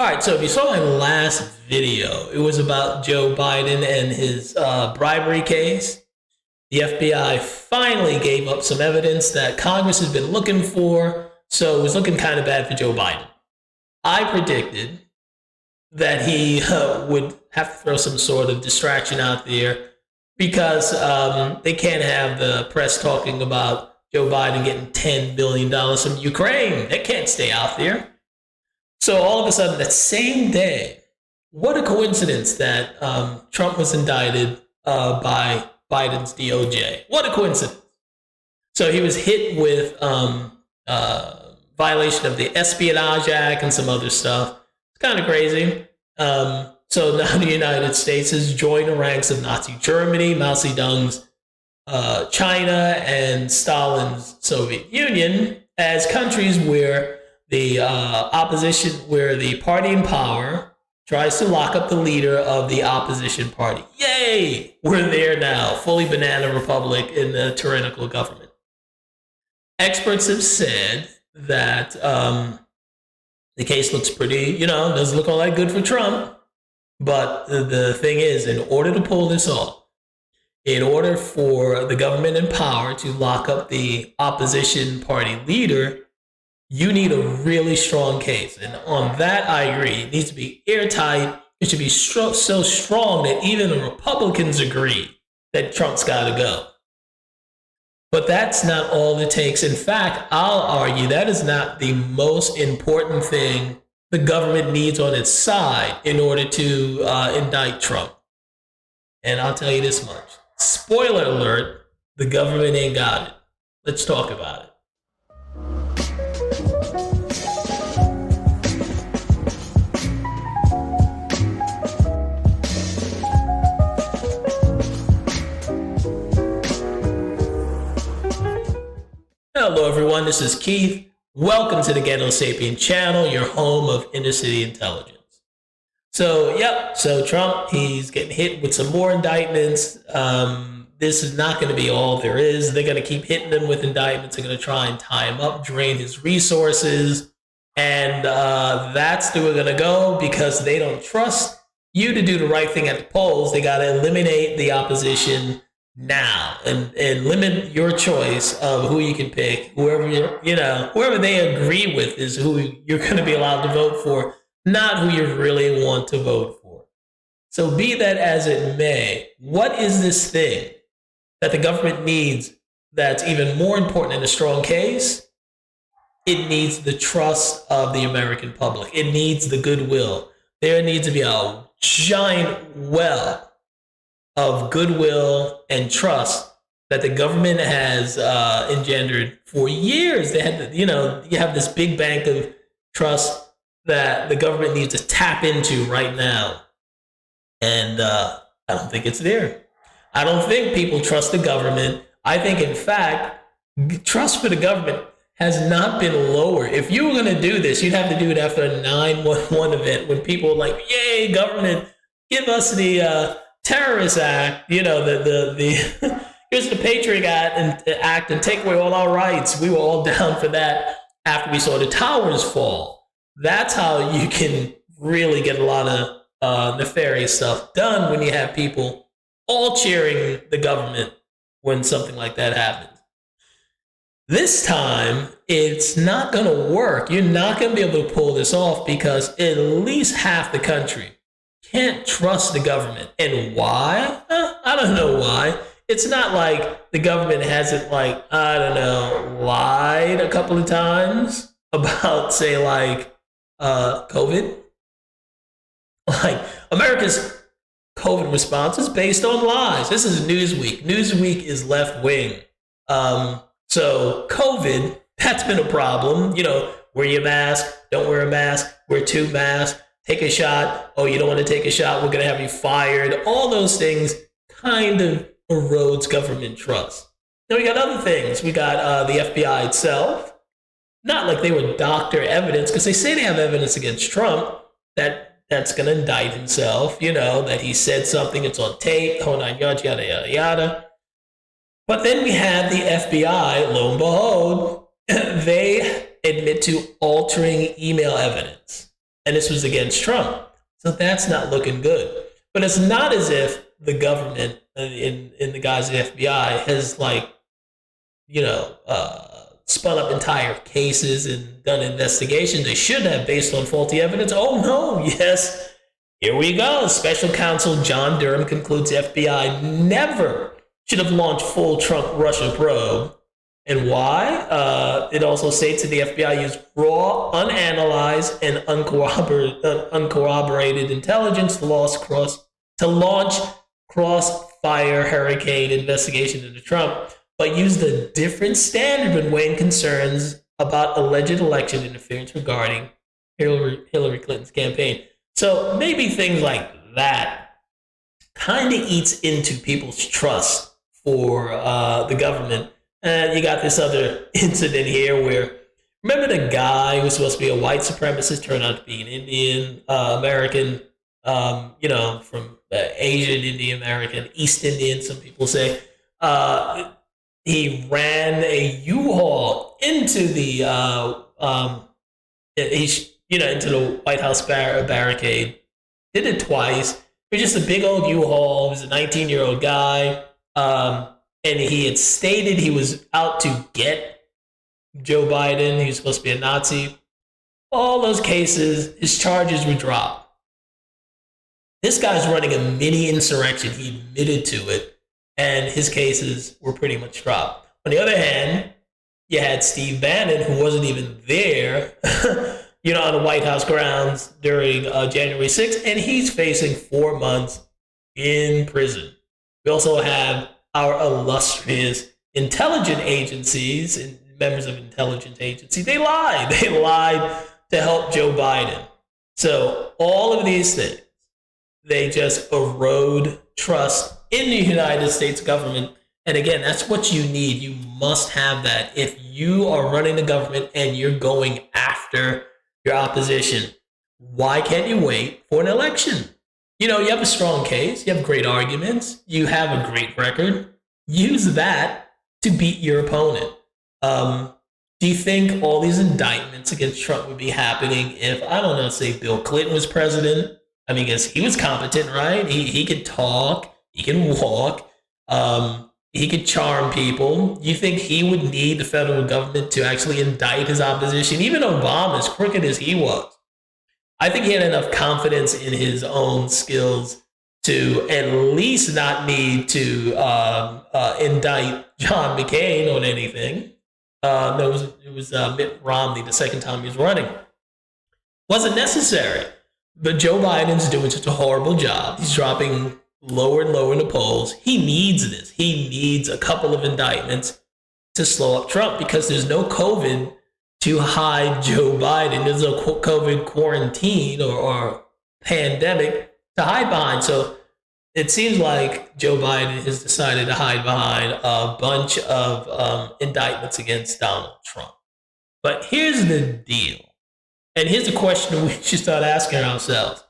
All right, so if you saw my last video, it was about Joe Biden and his bribery case. The FBI finally gave up some evidence that Congress has been looking for, so it was looking kind of bad for Joe Biden. I predicted that he would have to throw some sort of distraction out there because they can't have the press talking about Joe Biden getting $10 billion from Ukraine. That can't stay out there. So all of a sudden, that same day, what a coincidence that Trump was indicted by Biden's DOJ. What a coincidence. So he was hit with violation of the Espionage Act and some other stuff. It's kind of crazy. So now the United States has joined the ranks of Nazi Germany, Mao Zedong's China, and Stalin's Soviet Union as countries where the opposition, where the party in power tries to lock up the leader of the opposition party. Yay! We're there now, fully banana republic in the tyrannical government. Experts have said that the case looks pretty, doesn't look all that good for Trump. But the thing is, in order to pull this off, in order for the government in power to lock up the opposition party leader, you need a really strong case. And on that, I agree. It needs to be airtight. It should be so strong that even the Republicans agree that Trump's got to go. But that's not all it takes. In fact, I'll argue that is not the most important thing the government needs on its side in order to indict Trump. And I'll tell you this much. Spoiler alert, the government ain't got it. Let's talk about it. Hello everyone, this is Keith. Welcome to the Ghetto Sapien channel, your home of inner city intelligence. So Trump, he's getting hit with some more indictments. This is not going to be all there is. They're going to keep hitting him with indictments. They're going to try and tie him up, drain his resources. And that's where we're going to go because they don't trust you to do the right thing at the polls. They got to eliminate the opposition now and limit your choice of who you can pick. Whoever they agree with is who you're going to be allowed to vote for, not who you really want to vote for. So be that as it may, what is this thing that the government needs that's even more important in a strong case? It needs the trust of the American public. It needs the goodwill. There needs to be a giant well of goodwill and trust that the government has engendered for years. They had, you have this big bank of trust that the government needs to tap into right now. And I don't think it's there. I don't think people trust the government. I think, in fact, trust for the government has not been lower. If you were going to do this, you'd have to do it after a 9/11 event when people were like, yay, government, give us the terrorist act, here's the Patriot Act and take away all our rights. We were all down for that after we saw the towers fall. That's how you can really get a lot of nefarious stuff done when you have people all cheering the government when something like that happens. This time, it's not going to work. You're not going to be able to pull this off because at least half the country can't trust the government. And why? I don't know why. It's not like the government hasn't, lied a couple of times about, say, COVID. Like, America's COVID response is based on lies. This is Newsweek. Newsweek is left-wing. So COVID, that's been a problem. Wear your mask, don't wear a mask, wear 2 masks. Take a shot. Oh, you don't want to take a shot. We're going to have you fired. All those things kind of erodes government trust. Then we got other things. We got the FBI itself. Not like they would doctor evidence because they say they have evidence against Trump that's going to indict himself, that he said something. It's on tape. Whole 9 yards, yada, yada, yada. But then we have the FBI, lo and behold, they admit to altering email evidence. and this was against Trump. So that's not looking good. But it's not as if the government, in the guise of the FBI, has spun up entire cases and done investigations. They should have based on faulty evidence. Oh no, yes. Here we go. Special counsel John Durham concludes the FBI never should have launched full Trump Russia probe. And why? It also states that the FBI used raw, unanalyzed, and uncorroborated intelligence to launch crossfire hurricane investigation into Trump, but used a different standard when weighing concerns about alleged election interference regarding Hillary Clinton's campaign. So maybe things like that kind of eats into people's trust for the government. And you got this other incident here where, remember the guy who was supposed to be a white supremacist turned out to be an Indian American, from Asian Indian American, East Indian, some people say. He ran a U-Haul into the into the White House barricade. Did it twice. It was just a big old U-Haul. He was a 19-year-old guy. And he had stated he was out to get Joe Biden. He was supposed to be a Nazi. All those cases, his charges were dropped. This guy's running a mini insurrection. He admitted to it. And his cases were pretty much dropped. On the other hand, you had Steve Bannon, who wasn't even there, on the White House grounds during January 6th, and he's facing 4 months in prison. We also have our illustrious intelligence agencies and members of intelligence agencies. They lied. They lied to help Joe Biden. So all of these things, they just erode trust in the United States government. And again, that's what you need. You must have that. If you are running the government and you're going after your opposition, why can't you wait for an election? You have a strong case. You have great arguments. You have a great record. Use that to beat your opponent. Do you think all these indictments against Trump would be happening if, I don't know, say Bill Clinton was president? I mean, because he was competent, right? He could talk. He can walk. He could charm people. You think he would need the federal government to actually indict his opposition? Even Obama, as crooked as he was, I think he had enough confidence in his own skills to at least not need to indict John McCain on anything. It was Mitt Romney the second time he was running. Wasn't necessary. But Joe Biden's doing such a horrible job. He's dropping lower and lower in the polls. He needs this. He needs a couple of indictments to slow up Trump because there's no COVID to hide Joe Biden. There's no COVID quarantine or pandemic to hide behind. So it seems like Joe Biden has decided to hide behind a bunch of indictments against Donald Trump. But here's the deal. And here's the question we should start asking ourselves.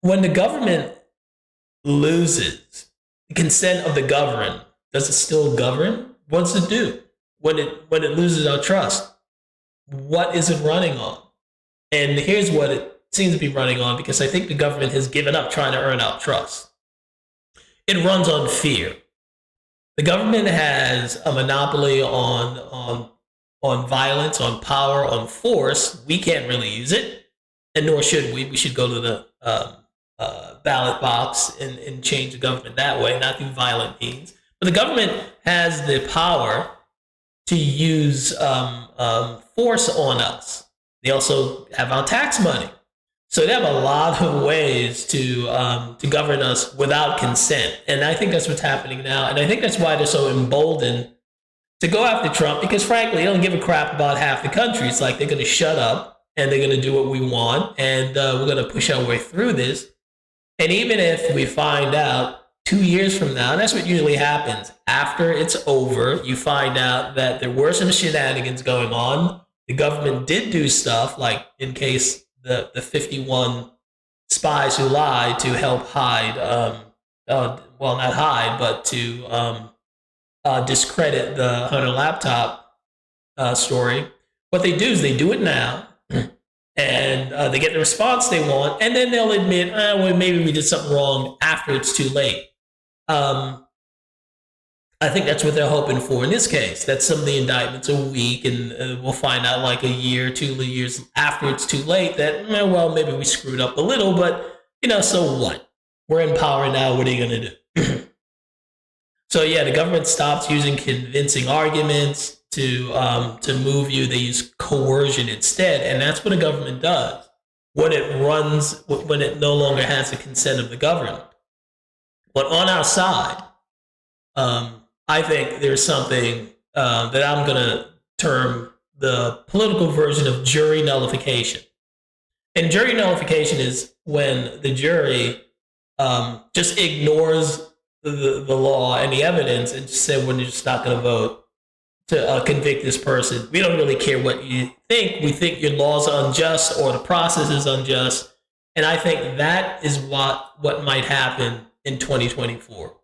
When the government loses the consent of the governed, does it still govern? What's it do? When it loses our trust, what is it running on? And here's what it seems to be running on, because I think the government has given up trying to earn our trust. It runs on fear. The government has a monopoly on violence, on power, on force. We can't really use it, and nor should we. We should go to the ballot box and change the government that way, not through violent means. But the government has the power to use force on us. They also have our tax money. So they have a lot of ways to govern us without consent. And I think that's what's happening now. And I think that's why they're so emboldened to go after Trump, because frankly, they don't give a crap about half the country. It's like they're going to shut up and they're going to do what we want. And we're going to push our way through this. And even if we find out 2 years from now, and that's what usually happens, after it's over, you find out that there were some shenanigans going on. The government did do stuff, like in case the 51 spies who lied to help hide, well, not hide, but to discredit the Hunter laptop story. What they do is they do it now. and they get the response they want, and then they'll admit, well, maybe we did something wrong after it's too late. I think that's what they're hoping for in this case, that some of the indictments are weak, and we'll find out like a year, 2 years after it's too late that, well, maybe we screwed up a little, but, so what? We're in power now. What are you going to do? So, yeah, the government stops using convincing arguments to move you. They use coercion instead, and that's what a government does when it no longer has the consent of the governed. But on our side, I think there's something that I'm going to term the political version of jury nullification. And jury nullification is when the jury just ignores the law and the evidence and just say, we're just not going to vote to convict this person. We don't really care what you think. We think your laws are unjust or the process is unjust. And I think that is what might happen in 2024.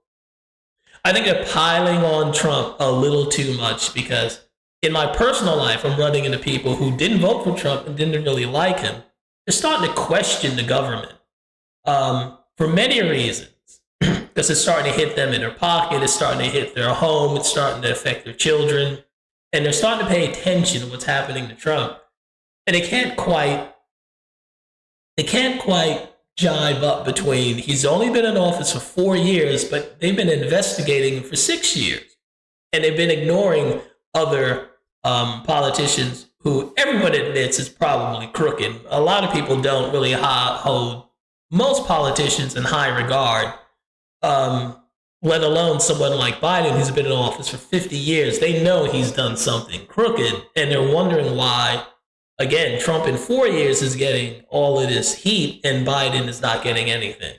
I think they're piling on Trump a little too much because in my personal life, I'm running into people who didn't vote for Trump and didn't really like him. They're starting to question the government for many reasons because it's starting to hit them in their pocket. It's starting to hit their home. It's starting to affect their children. And they're starting to pay attention to what's happening to Trump. And they can't quite jive up between he's only been in office for 4 years, but they've been investigating him for 6 years. And they've been ignoring other politicians who everyone admits is probably crooked. A lot of people don't really hold most politicians in high regard, let alone someone like Biden who's been in office for 50 years. They know he's done something crooked, and they're wondering why, again, Trump in 4 years is getting all of this heat and Biden is not getting anything.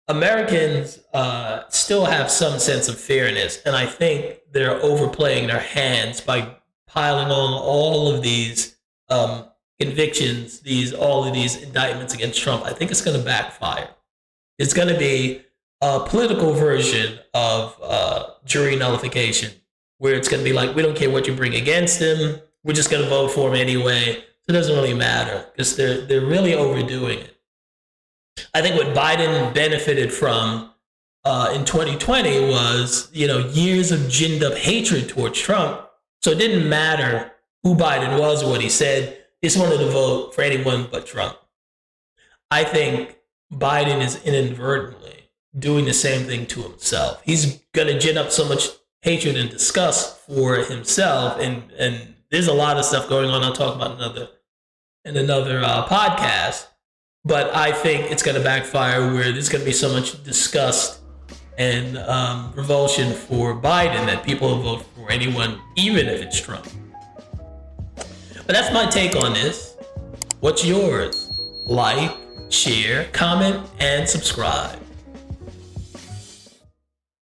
Americans still have some sense of fairness, and I think they're overplaying their hands by piling on all of these convictions, all of these indictments against Trump. I think it's going to backfire. It's going to be a political version of jury nullification, where it's going to be like, we don't care what you bring against him. We're just going to vote for him anyway. So it doesn't really matter because they're really overdoing it. I think what Biden benefited from in 2020 was, years of ginned up hatred towards Trump. So it didn't matter who Biden was or what he said. He just wanted to vote for anyone but Trump. I think Biden is inadvertently doing the same thing to himself. He's going to gin up so much hatred and disgust for himself. And there's a lot of stuff going on. I'll talk about in another podcast. But I think it's going to backfire where there's going to be so much disgust and revulsion for Biden that people will vote for anyone, even if it's Trump. But that's my take on this. What's yours? Like, share, comment, and subscribe.